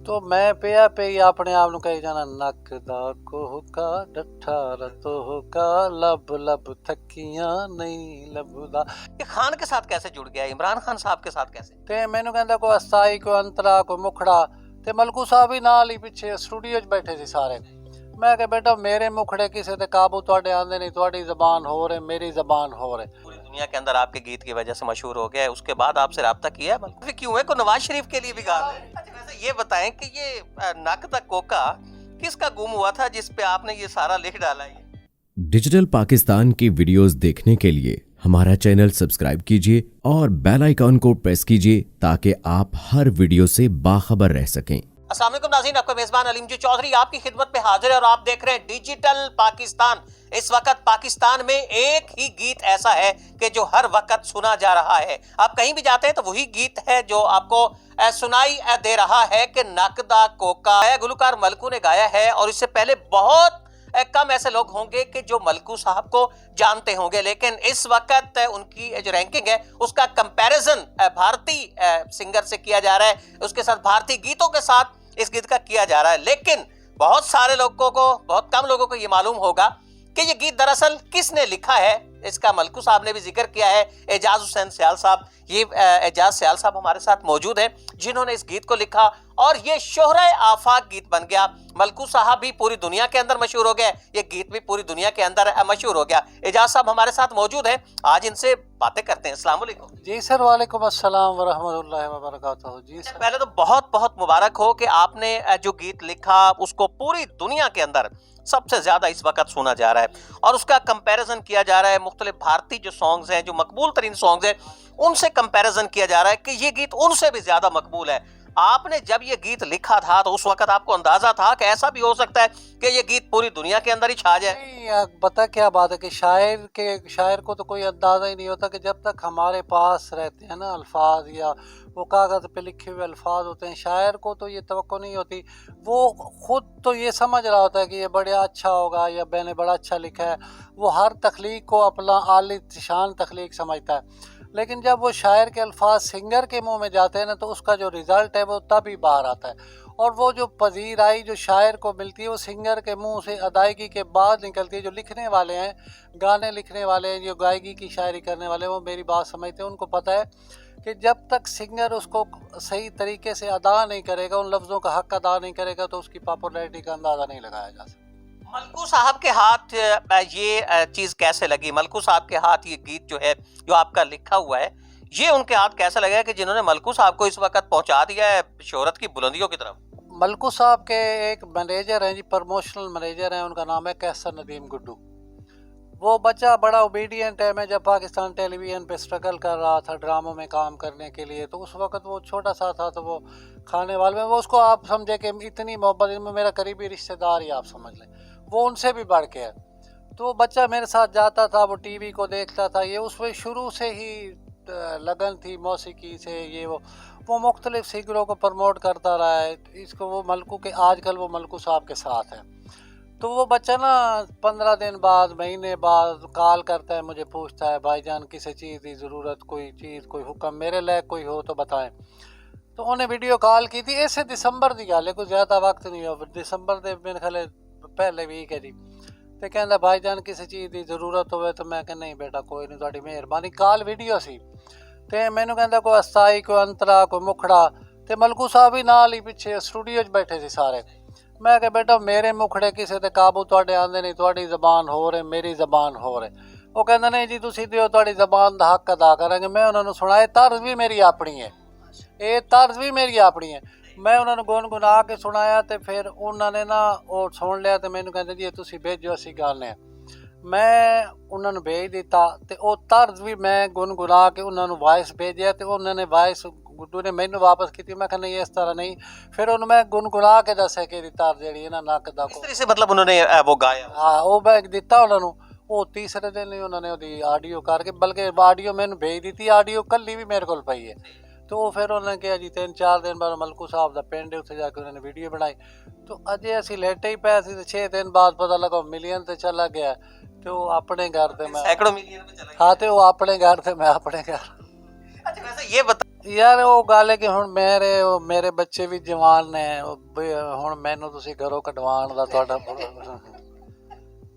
तो मैं पिया पे ही अपने आप ਨੂੰ ਕਹੀ ਜਾਣਾ ਨੱਕ ਦਾ ਕੋਹਕਾ ਡੱਠਾ ਰਤੋਹਕਾ लब लब ਥੱਕੀਆਂ ਨਹੀਂ ਲੱਭਦਾ। ये खान के साथ कैसे जुड़ गया, इमरान खान साहब के साथ कैसे? ਤੇ ਮੈਨੂੰ ਕਹਿੰਦਾ ਕੋਈ ਅਸਤਾਈ ਕੋਈ ਅੰਤਰਾ ਕੋਈ ਮੁਖੜਾ ਤੇ ਮਲਕੂ ਸਾਹਿਬ ਵੀ ਨਾਲ ਹੀ ਪਿੱਛੇ ਸਟੂਡੀਓ 'ਚ ਬੈਠੇ ਸੀ ਸਾਰੇ। ਮੈਂ ਕਿਹਾ ਬੇਟਾ ਮੇਰੇ ਮੁਖੜੇ ਕਿਸੇ ਤੇ ਕਾਬੂ ਤੁਹਾਡੇ ਆਂਦੇ नहीं, ਤੁਹਾਡੀ ਜ਼ਬਾਨ हो रहे मेरी जबान हो रहे। पूरी दुनिया के अंदर आपके गीत की वजह से मशहूर हो गया है, उसके बाद आपसे रब्ता किया है? फिर क्यों है को नवाज शरीफ के लिए भी गा रहे हैं? अच्छा वैसे ये बताएं कि ये नक तक कोका किसका गुम हुआ था जिस पे आपने ये सारा लिख डाला है? डिजिटल पाकिस्तान की वीडियोस देखने के लिए हमारा चैनल सब्सक्राइब कीजिए और बेल आइकॉन को प्रेस कीजिए ताकि आप हर वीडियो से बाखबर रह सकें। अस्सलाम वालेकुम नाज़रीन, आपका मेज़बान अलीम जी चौधरी आपकी खिदमत पे हाजिर है और आप देख रहे हैं डिजिटल पाकिस्तान। इस वक्त पाकिस्तान में एक ही गीत ऐसा है कि जो हर वक्त सुना जा रहा है। आप कहीं भी जाते हैं तो वही गीत है जो आपको सुनाई दे रहा है कि नक दा कोका है, गुलकार मलकू ने गाया है। और इससे पहले बहुत कम ऐसे लोग होंगे कि जो मलकू साहब को जानते होंगे, लेकिन इस वक्त उनकी जो रैंकिंग है उसका कंपैरिजन भारतीय सिंगर से किया जा रहा है, उसके साथ भारतीय गीतों के साथ इस गीत का किया जा रहा है। लेकिन बहुत सारे लोगों को, बहुत कम लोगों को ये मालूम होगा कि ये गीत दरअसल किसने लिखा है। इसका मलकू साहब ने भी जिक्र किया है, एजाज हुसैन सियाल साहब। ये एजाज सियाल साहब हमारे साथ मौजूद हैं जिन्होंने इस गीत को लिखा और ये शोहरे आफाक गीत बन गया। मलकू साहब भी पूरी दुनिया के अंदर मशहूर हो गए, ये गीत भी पूरी दुनिया के अंदर मशहूर हो गया। एजाज साहब हमारे साथ मौजूद हैं, आज इनसे बातें करते हैं। अस्सलाम वालेकुम। जी सर, वालेकुम अस्सलाम व रहमतुल्लाहि व बरकातहू। जी सर, पहले तो बहुत बहुत मुबारक हो कि आपने जो गीत लिखा उसको पूरी दुनिया के अंदर सबसे ज्यादा इस वक्त सुना जा रहा है और उसका कंपैरिजन किया जा रहा है मुख्तलिफ भारतीय जो सॉन्ग्स हैं, जो मकबूल तरीन सॉन्ग्स हैं, उनसे कंपैरिजन किया जा रहा है कि ये गीत उनसे भी ज्यादा मकबूल है। आपने जब ये गीत लिखा था तो उस वक्त आपको अंदाजा था कि ऐसा भी हो सकता है कि ये गीत पूरी दुनिया के अंदर ही छा जाए? नहीं, बता क्या बात है कि शायर को तो कोई अंदाज़ा ही नहीं होता कि जब तक हमारे पास रहते हैं ना अल्फाज या वो कागज़ पे लिखे हुए अल्फाज होते हैं, शायर को तो ये तवक्को नहीं होती। वो खुद तो ये समझ रहा होता है कि ये बड़ा अच्छा होगा या मैंने बड़ा अच्छा लिखा है। वो हर तख्लीक को अपना आली शान तख्लीक समझता है। लेकिन जब वो शायर के अल्फाज सिंगर के मुंह में जाते हैं ना तो उसका जो रिज़ल्ट है वो तभी बाहर आता है। और वो जो पजीराई जो शायर को मिलती है वो सिंगर के मुंह से अदायगी के बाद निकलती है। जो लिखने वाले हैं, गाने लिखने वाले हैं, जो गायकी की शायरी करने वाले हैं, वो मेरी बात समझते हैं। उनको पता है कि जब तक सिंगर उसको सही तरीके से अदा नहीं करेगा, उन लफ्ज़ों का हक अदा नहीं करेगा, तो उसकी पॉपुलैरिटी का अंदाज़ा नहीं लगाया जा सकता। मलकू साहब के हाथ ये चीज़ कैसे लगी? मलकू साहब के हाथ ये गीत जो है जो आपका लिखा हुआ है, ये उनके हाथ कैसा लगा कि जिन्होंने मलकू साहब को इस वक्त पहुंचा दिया है शोहरत की बुलंदियों की तरफ? मलकू साहब के एक मैनेजर हैं जी, प्रमोशनल मैनेजर हैं, उनका नाम है कैसर नदीम गुड्डू। वो बच्चा बड़ा ओबीडियंट है। मैं जब पाकिस्तान टेलीविज़न पे स्ट्रगल कर रहा था ड्रामों में काम करने के लिए, तो उस वक्त वो छोटा सा था, तो वो खाने वाले में वो उसको आप समझे कि इतनी मोहब्बत, इनमें मेरा करीबी रिश्तेदार ही आप समझ लें, वो उनसे भी बढ़ के है। तो वो बच्चा मेरे साथ जाता था, वो टीवी को देखता था। ये उसमें शुरू से ही लगन थी मौसीकी से, ये वो मुख्तलिफ सिंगरों को प्रमोट करता रहा है। इसको वो मलकू के आजकल वो मलकू साहब के साथ है। तो वो बच्चा ना 15 दिन बाद, महीने बाद कॉल करता है, मुझे पूछता है भाईजान किसी चीज़ की ज़रूरत, कोई चीज़, कोई हुक्म मेरे लायक कोई हो तो बताएं। तो उन्हें वीडियो कॉल की थी, ऐसे दिसंबर की गल है, कोई ज़्यादा वक्त नहीं हो, दिसंबर के मेरे ख्याल पहले वीक है जी। तो कहता भाईजान किसी चीज़ की ज़रूरत हो तो मैं कहा नहीं बेटा कोई नहीं, थोड़ी मेहरबानी। कॉल वीडियो सी तो मैनू कहता कोई अस्थाई कोई अंतरा कोई मुखड़ा तो मलकू साहब भी नाल ही पिछे स्टूडियो बैठे थे सारे। मैं कहा बेटा मेरे मुखड़े किसी ते काबू तुहाडे आंदे नहीं, तुहाडी ज़बान हो रहे मेरी ज़बान हो रहे। वो कहंदे नहीं जी तुसीं दिओ तुहाडी ज़बान दा हक अदा करांगे। मैं उन्होंने सुनाया, तर्ज भी मेरी अपनी है, ये तर्ज भी मेरी अपनी है। मैं उन्होंने गुनगुना के सुनाया तो फिर उन्होंने ना वो सुन लिया तो मैनू कहंदे जी तुसीं भेजो असीं गाने। मैं उन्होंने भेज दिता तो वो तर्ज भी मैं गुनगुना के उन्होंने वॉइस भेजा तो उन्होंने वॉइस गुड्डू ने मैनू वापस की। मैं नहीं इस तरह नहीं, फिर उन्होंने मैं गुनगुना के दस्या कि तर्ज जी ना नक दा इस तरह से मतलब उन्होंने वो गाया? हाँ, वो मैं दिता उन्होंने। वो तीसरे दिन ही उन्होंने वो आडियो करके, बल्कि आडियो मैंने भेज दी थी, आडियो कल भी मेरे को पई है। तो वो फिर उन्होंने कहा जी 3-4 दिन बाद मलकू साहब का पिंड है, उत्थे जाके उन्होंने वीडियो बनाई। तो अजे असी लेटे ही पे सी, 6 दिन बाद पता लगा मिलियन ते चला गया। तो अपने घर ते मैं सैकड़ों मिलियन में चला गया। हाँ, तो वो अपने घर ते मैं अपने घर। अच्छा वैसे ये बता ਯਾਰ ਉਹ ਗੱਲ ਹੈ ਕਿ ਹੁਣ ਮੇਰੇ ਬੱਚੇ ਵੀ ਜਵਾਨ ਨੇ, ਹੁਣ ਮੈਨੂੰ ਤੁਸੀਂ ਘਰੋਂ ਕਢਵਾਉਣ ਦਾ ਤੁਹਾਡਾ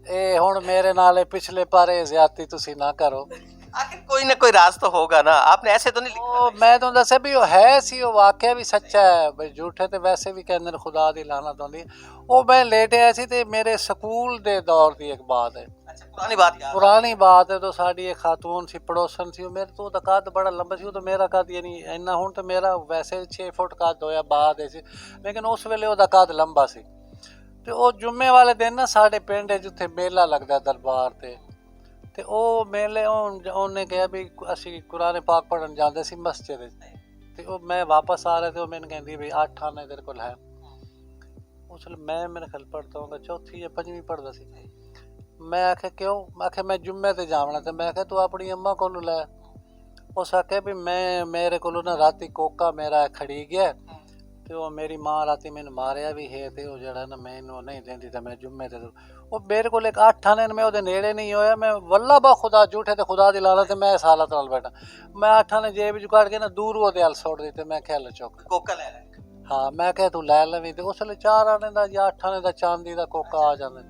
ਇਹ ਹੁਣ ਮੇਰੇ ਨਾਲ ਇਹ ਪਿਛਲੇ ਪਾਰੇ ਜ਼ਿਆਦਤੀ ਤੁਸੀਂ ਨਾ ਕਰੋ। आखिर कोई ना कोई राज तो होगा ना, आपने ऐसे तो नहीं लिखा। ਉਹ ਮੈਂ ਤੁਹਾਨੂੰ ਦੱਸਿਆ ਵੀ ਉਹ ਹੈ ਸੀ, ਉਹ ਵਾਕਿਆ ਵੀ ਸੱਚਾ ਹੈ ਬਈ, ਝੂਠੇ ਤੇ ਵੈਸੇ ਵੀ ਕਹਿੰਦੇ ਨੇ ਖੁਦਾ ਦੀ ਲਾਨਤ ਹੁੰਦੀ ਹੈ। ਉਹ ਮੈਂ ਲੇਟਿਆ ਸੀ ਤੇ ਮੇਰੇ ਸਕੂਲ ਦੇ ਦੌਰ ਦੀ ਇੱਕ ਬਾਤ ਹੈ, अच्छा पुरानी बात याद। ਪੁਰਾਣੀ ਬਾਤ ਹੈ। ਤਾਂ ਸਾਡੀ ਇੱਕ ਖਾਤੂਨ ਸੀ, ਪੜੋਸਨ ਸੀ, ਉਹ ਮੇਰੇ ਤੋਂ ਉਹਦਾ ਕੱਦ ਬੜਾ ਲੰਬਾ ਸੀ, ਉਹ ਤਾਂ ਮੇਰਾ ਕੱਦ ਯਾਨੀ ਇੰਨਾ, ਹੁਣ ਤਾਂ ਮੇਰਾ ਵੈਸੇ 6 ਫੁੱਟ ਕੱਦ ਹੋਇਆ ਬਾਅਦ ਵਿੱਚ, ਲੇਕਿਨ ਉਸ ਵੇਲੇ ਉਹਦਾ ਕੱਦ ਲੰਬਾ ਸੀ। ਤੇ ਉਹ ਜੁਮੇ ਵਾਲੇ ਦਿਨ ਨਾ ਸਾਡੇ ਪਿੰਡ ਜਿੱਥੇ ਮੇਲਾ ਲੱਗਦਾ ਦਰਬਾਰ ਤੇ ਉਹ ਮੇਲੇ ਉਹਨੇ ਕਿਹਾ ਵੀ ਅਸੀਂ ਕੁਰਾਨ ਪਾਕ ਪੜ੍ਹਨ ਜਾਂਦੇ ਸੀ ਮਸਜਿਦ ਵਿੱਚ, ਤੇ ਉਹ ਮੈਂ ਵਾਪਸ ਆ ਰਿਹਾ ਤੇ ਉਹ ਮੈਨੂੰ ਕਹਿੰਦੀ ਵੀ 8 ਆਨੇ ਤੇਰੇ ਕੋਲ ਹੈ। ਉਸ ਵੇਲੇ ਮੈਂ ਮੇਰੇ ਖਿਆਲ ਪੜ੍ਹਦਾ ਹੁੰਦਾ 4th ਜਾਂ 5ਵੀਂ ਪੜ੍ਹਦਾ ਸੀ। ਮੈਂ ਆਖਿਆ ਕਿਉਂ? ਮੈਂ ਆਖਿਆ ਮੈਂ ਜੁਮੇ ਤੇ ਜਾਵਣਾ, ਤੇ ਮੈਂ ਆਖਿਆ ਤੂੰ ਆਪਣੀ ਅੰਮਾ ਕੋਲੋਂ ਲੈ। ਉਸ ਆਖਿਆ ਵੀ ਮੇਰੇ ਕੋਲੋਂ ਨਾ ਰਾਤੀ ਕੋਕਾ ਮੇਰਾ ਖੜੀ ਗਿਆ ਤੇ ਉਹ ਮੇਰੀ ਮਾਂ ਰਾਤੀ ਮੈਨੂੰ ਮਾਰਿਆ ਵੀ ਹੈ, ਤੇ ਉਹ ਜਿਹੜਾ ਨਾ ਮੈਨੂੰ ਨਹੀਂ ਦਿੰਦੀ ਤੇ ਮੈਂ ਜੁਮੇ ਤੇ ਉਹ ਮੇਰੇ ਕੋਲ ਇੱਕ 8 ਆਨੇ, ਮੈਂ ਉਹਦੇ ਨੇੜੇ ਨਹੀਂ ਹੋਇਆ। ਮੈਂ ਵੱਲਾ ਬਾ ਖੁਦਾ ਝੂਠੇ ਤੇ ਖੁਦਾ ਦੀ ਲਾਨਤ, ਤੇ ਮੈਂ ਇਸ ਹਾਲਤ ਨਾਲ ਬੈਠਾ। ਮੈਂ 8 ਆਨੇ ਜੇਬ ਚ ਕੱਢ ਕੇ ਨਾ ਦੂਰ ਉਹਦੇ ਹਲ ਸੁੱਟ ਦਿੱਤੇ। ਮੈਂ ਕਿਹਾ ਲੈ ਚੁੱਕ। कोका ले रहा है। ਹਾਂ ਮੈਂ ਕਿਹਾ ਤੂੰ ਲੈ ਲਵੀਂ। ਤੇ ਉਸ ਵੇਲੇ 4 ਆਨੇ ਦਾ ਜਾਂ 8 ਆਨੇ ਦਾ ਚਾਂਦੀ ਦਾ ਕੋਕਾ ਆ ਜਾਂਦਾ।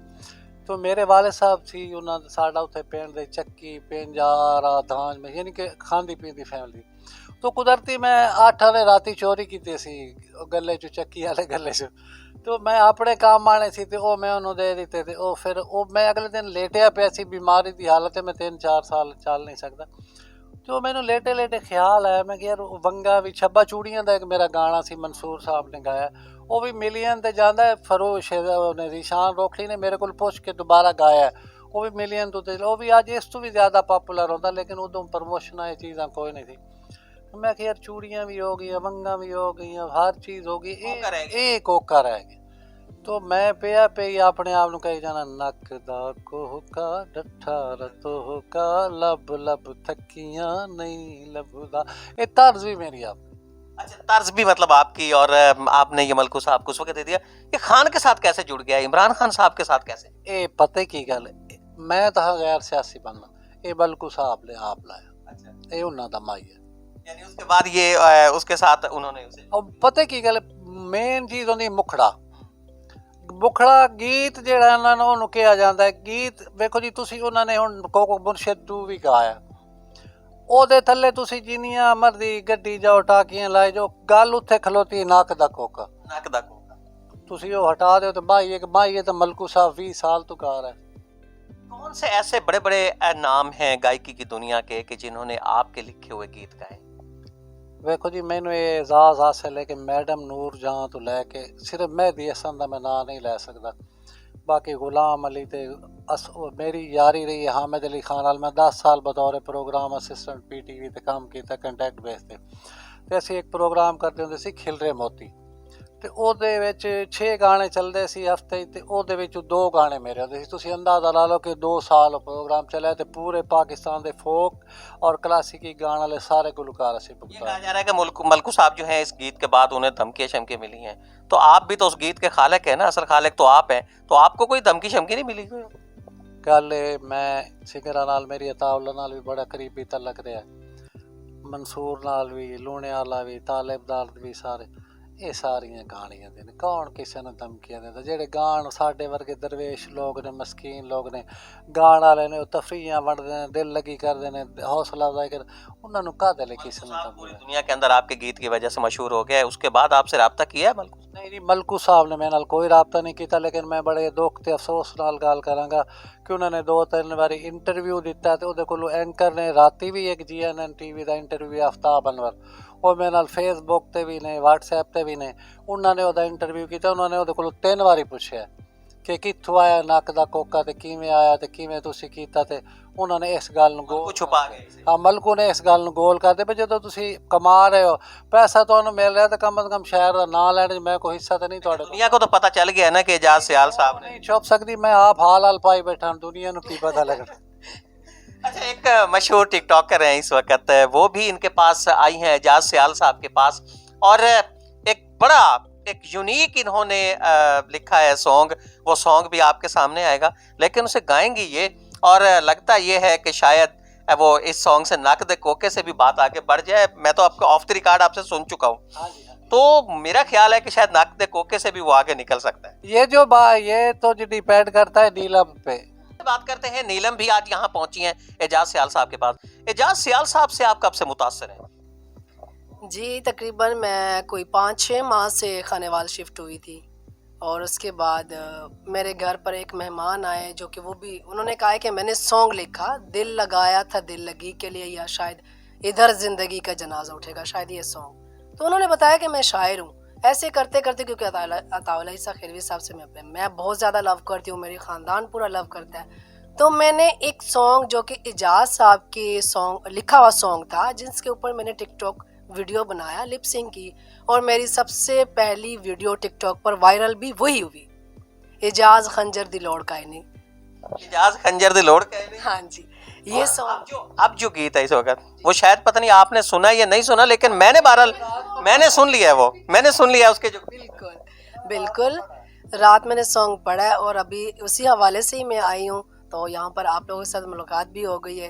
ਤੇ ਮੇਰੇ ਵਾਲੇ ਸਾਹਿਬ ਸੀ, ਉਹਨਾਂ ਦਾ ਸਾਡਾ ਉੱਥੇ ਪਿੰਡ ਦੇ ਚੱਕੀ ਪਿੰਜਾਰਾ ਦਾਂਜ में यानी कि ਖਾਂਦੀ ਪੀਂਦੀ ਫੈਮਿਲੀ। तो कुदरती मैं 8 आने राती चोरी की सी गले चो, चक्की वाले गले चो। तो मैं अपने काम आने सी ते मैं उन्होंने दे दिते थे। वो फिर मैं अगले दिन लेटिया पिया सी, बीमारी की हालत है, मैं 3-4 साल चल नहीं सकता। तो मैंने लेटे लेटे ख्याल आया, मैं यार वंगा भी छब्बा चूड़ियां का एक मेरा गाना सी मंसूर साहब ने गाया, वो भी मिलियन ते जांदा है। फरोश ने रिशान रोखली ने मेरे को पुछ के दोबारा गाया, वो भी मिलियन तो वो भी अज इस तो भी ज़्यादा पॉपुलर होता, लेकिन उदों प्रमोशन ये चीज़ां कोई नहीं थी। मैं कि यार चूड़ियाँ भी हो गई, वंगा भी हो गई, हर चीज़ हो गई, ये कोका रह गया। तो मैं पिया पे अपने आप को कही जाना, नक दा कोका डठा रतोका लब लब थकियां नहीं लभदा। ये तर्ज भी मेरी आप। अच्छा तर्ज भी मतलब आपकी, और आपने ये मलकू साहब को उस वक्त दे दिया। ये खान के साथ कैसे जुड़ गया, इमरान खान साहब के साथ कैसे? ये पता की गल, मैं तो गैर सियासी बनना, ये मलकू साहब ने आप लाया। अच्छा ये उन्होंने दा माई है, यानी उसके बाद ये उसके साथ उन्होंने उसे। और पता की गल मेन चीज़ होंदी मुखड़ा। ਮੁਖੜਾ ਗੀਤ ਜਿਹੜਾ ਇਹਨਾਂ ਨੂੰ ਉਹਨੂੰ ਕਿਹਾ ਜਾਂਦਾ ਹੈ। ਗੀਤ ਵੇਖੋ ਜੀ, ਤੁਸੀਂ ਉਹਨਾਂ ਨੇ ਹੁਣ ਕੋਕੋ ਮੁਰਸ਼ਿਦ 2 ਵੀ ਗਾਇਆ, ਉਹਦੇ ਥੱਲੇ ਤੁਸੀਂ ਜਿੰਨੀਆਂ ਮਰਜ਼ੀ ਗੱਡੀ ਜਾਓ, ਟਾਕੀਆਂ ਲਾਏ ਜਾਓ, ਗੱਲ ਉੱਥੇ ਖਲੋਤੀ ਨੱਕ ਦਾ ਕੋਕਾ। नक दा कोका ਤੁਸੀਂ ਉਹ ਹਟਾ ਦਿਓ ਤੇ ਮਾਈ ਤਾਂ ਮਲਕੂ ਸਾਹਿਬ 20 ਸਾਲ ਤੋਂ ਗਾ रहा है। कौन से ऐसे बड़े बड़े नाम हैं गायकी की दुनिया के कि जिन्होंने आपके लिखे हुए गीत गाए? ਵੇਖੋ ਜੀ, ਮੈਨੂੰ ਇਹ एजाज़ हासिल है कि मैडम नूर जहाँ तो लैके सिर्फ मेहदी हसन का मैं नाम नहीं लै सकता, बाकी गुलाम अली ते मेरी यारी रही है हामिद अली खान नाल। मैं 10 साल बतौर प्रोग्राम असिस्टेंट PTV ते काम किया कंटैक्ट बेस ते असीं एक प्रोग्राम करते हुंदे सी खिलरे मोती, ਤੇ ਉਹਦੇ ਵਿੱਚ 6 ਗਾਣੇ ਚੱਲਦੇ ਸੀ ਹਫਤੇ, ਤੇ ਉਹਦੇ ਵਿੱਚ 2 ਗਾਣੇ ਮੇਰੇ ਹੁੰਦੇ ਸੀ। ਤੁਸੀਂ ਅੰਦਾਜ਼ਾ ਲਾ ਲਓ ਕਿ 2 ਸਾਲ ਪ੍ਰੋਗਰਾਮ ਚੱਲਿਆ ਤੇ ਪੂਰੇ ਪਾਕਿस्तान ਦੇ फोक और क्लासिकी गाने वाले सारे गुलकार से ये भुगतान। कहा जा रहा है कि मलकू साहब जो हैं इस गीत के बाद उन्हें धमकी शमकी मिली हैं, तो आप भी तो उस गीत के खालिक हैं ना, असल खालिक तो आप हैं, तो आपको कोई धमकी शमकी नहीं मिली? गल मैं सिंगरां नाल मेरी अताउल्ला नाल भी बड़ा करीबी तलक रहा, मंसूर नाल भी, लूणे वाला भी, तालिबदार भी, सारे ਇਹ ਸਾਰੀਆਂ ਗਾਣੀਆਂ ਦੇ ਨੇ। ਕੌਣ ਕਿਸੇ ਨੂੰ ਧਮਕੀਆਂ ਦਿੰਦਾ? ਜਿਹੜੇ ਗਾਣ ਸਾਡੇ ਵਰਗੇ ਦਰਵੇਸ਼ ਲੋਕ ਨੇ, ਮਸਕੀਨ ਲੋਕ ਨੇ, ਗਾਣ ਵਾਲੇ ਨੇ, ਉਹ ਤਫਰੀਹਾਂ ਵੰਡਦੇ ਨੇ, ਦਿਲ ਲੱਗੀ ਕਰਦੇ ਨੇ, ਹੌਸਲਾ ਅਫਜ਼ਾਈ ਕਰ, ਉਹਨਾਂ ਨੂੰ ਕਾਹਦੇ ਲਈ ਕਿਸੇ ਨੂੰ पूरी ਧਮਕੀ? दुनिया के अंदर आपके गीत की वजह से मशहूर हो गया है, उसके बाद आपसे रब्ता किया है मलकू? नहीं जी, मलकू साहब ने मेरे नाल कोई राबता नहीं किया, लेकिन मैं बड़े दुख ते अफसोस नाल गल करांगा कि उन्होंने 2-3 बारी इंटरव्यू दिता, तो ਉਹਦੇ ਕੋਲੋਂ एंकर ने राती भी एक GNN TV ਦਾ इंटरव्यू आफ्ताब अनवर, ਉਹ ਮੇਰੇ ਨਾਲ ਫੇਸਬੁੱਕ ਤੇ ਵੀ ਨੇ, WhatsApp ਤੇ ਵੀ ਨੇ, ਉਹਨਾਂ ਨੇ ਉਹਦਾ ਇੰਟਰਵਿਊ ਕੀਤਾ। ਉਹਨਾਂ ਨੇ ਉਹਦੇ ਕੋਲੋਂ 3 ਵਾਰੀ ਪੁੱਛਿਆ ਕਿ ਕਿੱਥੋਂ ਆਇਆ ਨੱਕ ਦਾ ਕੋਕਾ, ਤੇ ਕਿਵੇਂ ਆਇਆ, ਤੇ ਕਿਵੇਂ ਤੁਸੀਂ ਕੀਤਾ, ਤੇ ਉਹਨਾਂ ਨੇ ਇਸ ਗੱਲ ਨੂੰ ਗੋਲ छुपा गए। ਹਾਂ, ਮਲਕੂ ਨੇ ਇਸ ਗੱਲ ਨੂੰ ਗੋਲ ਕਰਦੇ ਵੀ ਜਦੋਂ ਤੁਸੀਂ ਕਮਾ ਰਹੇ ਹੋ, ਪੈਸਾ ਤੁਹਾਨੂੰ ਮਿਲ ਰਿਹਾ, ਤਾਂ ਕਮ ਸੇ ਕਮ ਸ਼ਹਿਰ ਦਾ ਨਾਂ ਲੈਣ 'ਚ ਮੈਂ ਕੋਈ ਹਿੱਸਾ ਤਾਂ ਨਹੀਂ ਤੁਹਾਡੇ ਕੋਲ। दुनिया को तो पता चल गया ना कि एजाज सियाल साहब ने। ਨਹੀਂ ਛੁਪ ਸਕਦੀ, ਮੈਂ ਆਪ ਹਾਲ ਪਾਈ ਬੈਠਾ, ਦੁਨੀਆ ਨੂੰ ਕੀ ਪਤਾ ਲੱਗਣਾ। अच्छा एक मशहूर टिकटॉकर हैं इस वक्त, वो भी इनके पास आई हैं, एजाज सियाल साहब के पास, और एक बड़ा एक यूनिक इन्होंने लिखा है सॉन्ग। वो सॉन्ग भी आपके सामने आएगा, लेकिन उसे गाएंगी ये, और लगता ये है कि शायद वो इस सॉन्ग से नक दे कोके से भी बात आगे बढ़ जाए। मैं तो आपको ऑफ द रिकॉर्ड आपसे सुन चुका हूँ, हाँ जी, हाँ। तो मेरा ख्याल है कि शायद नक दे कोके से भी वो आगे निकल सकता है। ये तो जो डिपेंड करता है नीलम पे। बात करते हैं, नीलम भी आज यहाँ पहुंची हैं एजाज सियाल साहब के पास। एजाज सियाल साहब से आप कब से मुतासर हैं? जी तकरीबन मैं कोई 5-6 माह से खानेवाल शिफ्ट हुई थी, और उसके बाद मेरे घर पर एक मेहमान आए जो कि वो भी उन्होंने कहा कि मैंने सॉन्ग लिखा, दिल लगाया था दिल लगी के लिए, या शायद इधर ज़िंदगी का जनाजा उठेगा, शायद ये सॉन्ग। तो उन्होंने बताया कि मैं शायर हूँ। ऐसे करते करते, क्योंकि अताउल्लाह ईसा खिलवी साहब से मैं बहुत ज़्यादा लव करती हूँ, मेरी ख़ानदान पूरा लव करता है, तो मैंने एक सॉन्ग जो कि एजाज साहब के सॉन्ग लिखा हुआ सॉन्ग था, जिसके ऊपर मैंने टिकटॉक वीडियो बनाया लिप सिंग की, और मेरी सबसे पहली वीडियो टिकटॉक पर वायरल भी वही हुई, एजाज खंजर दी लोड़ का नहीं। एजाज खंजर दी लोड़ का नहीं। हाँ जी, ये सॉन्ग अब जो गीत है इस वक्त, वो शायद पता नहीं आपने सुना या नहीं सुना, लेकिन मैंने सुन लिया है, वो मैंने सुन लिया उसके जो। बिल्कुल बिल्कुल, रात मैंने सॉन्ग पढ़ा है और अभी उसी हवाले से ही मैं आई हूँ, तो यहाँ पर आप लोगों के साथ मुलाकात भी हो गई है।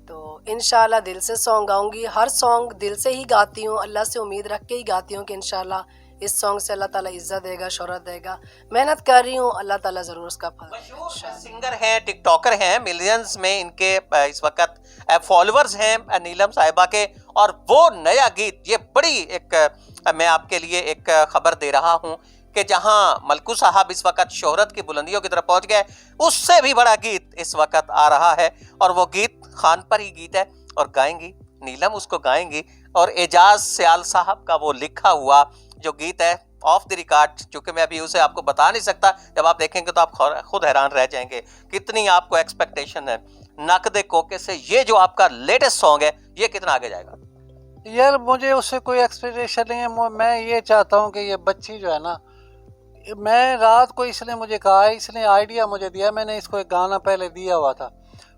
तो इंशाल्लाह दिल से सॉन्ग गाऊंगी, हर सॉन्ग दिल से ही गाती हूँ, अल्लाह से उम्मीद रख के ही गाती हूँ कि इंशाल्लाह इस सॉन्ग से अल्लाह ताला इज्जत देगा, शोहरत देगा। मेहनत कर रही हूँ, अल्लाह ताला ज़रूर उसका फल। सिंगर हैं, टिकटॉकर हैं, मिलियंस में इनके इस वक्त फॉलोअर्स हैं नीलम साहिबा के, और वो नया गीत, ये बड़ी एक मैं आपके लिए एक खबर दे रहा हूँ कि जहां मलकू साहब इस वक्त शोहरत की बुलंदियों की तरफ पहुंच गए, उससे भी बड़ा गीत इस वक्त आ रहा है, और वो गीत खान पर ही गीत है, और गाएंगी नीलम, उसको गाएंगी, और एजाज सियाल साहब का वो लिखा हुआ जो गीत है ऑफ द रिकॉर्ड, चूंकि मैं अभी उसे आपको बता नहीं सकता, जब आप देखेंगे तो आप खुद हैरान रह जाएंगे कितनी आपको एक्सपेक्टेशन है। नक दे कोके से ये जो आपका लेटेस्ट सॉन्ग है, ये कितना आगे जाएगा? यार मुझे उससे कोई एक्सपेक्टेशन नहीं है, मैं ये चाहता हूँ कि ये बच्ची जो है ना, मैं रात को इसने मुझे कहा, इसने आइडिया मुझे दिया, मैंने इसको एक गाना पहले दिया हुआ था,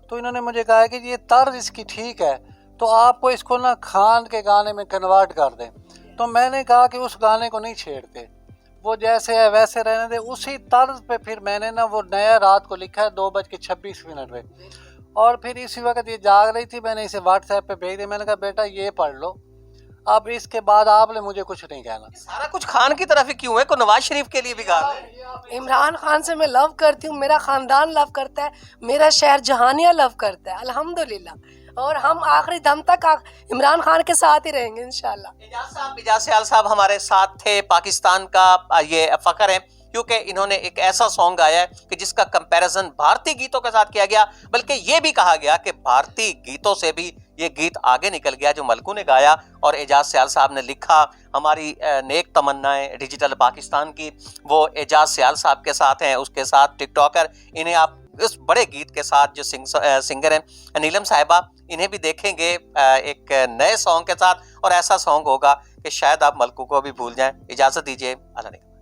तो इन्होंने मुझे कहा कि ये तर्ज इसकी ठीक है, तो आपको इसको ना खान के गाने में कन्वर्ट कर दें। तो मैंने कहा कि उस गाने को नहीं छेड़ते, वो जैसे है वैसे रहने दे। उसी तर्ज पे फिर मैंने ना वो नया रात को लिखा है 2:26 पे, और फिर इसी वक्त ये जाग रही थी, मैंने इसे व्हाट्सएप पे भेज दिया, मैंने कहा बेटा ये पढ़ लो, अब इसके बाद आपने मुझे कुछ नहीं कहना। सारा कुछ खान की तरफ ही क्यों है? को नवाज शरीफ के लिए भी गा रहे? इमरान खान से मैं लव करती हूँ, मेरा ख़ानदान लव करता है, मेरा शहर जहानिया लव करता है, अल्हम्दुलिल्लाह, और हम आखिरी दम तक इमरान खान के साथ ही रहेंगे इंशाल्लाह। एजाज सियाल साहब हमारे साथ थे, पाकिस्तान का ये फख्र है, क्योंकि इन्होंने एक ऐसा सॉन्ग गाया है कि जिसका कंपैरिजन भारतीय गीतों के साथ किया गया, बल्कि ये भी कहा गया कि भारतीय गीतों से भी ये गीत आगे निकल गया जो मलकू ने गाया और एजाज सियाल साहब ने लिखा। हमारी नेक तमन्नाएं डिजिटल पाकिस्तान की वो एजाज सियाल साहब के साथ हैं, उसके साथ टिकटॉकर, इन्हें आप इस बड़े गीत के साथ जो सिंगर हैं नीलम साहिबा, इन्हें भी देखेंगे एक नए सॉन्ग के साथ, और ऐसा सॉन्ग होगा कि शायद आप मलकू को भी भूल जाएं। इजाज़त दीजिए, अल्लाह ने।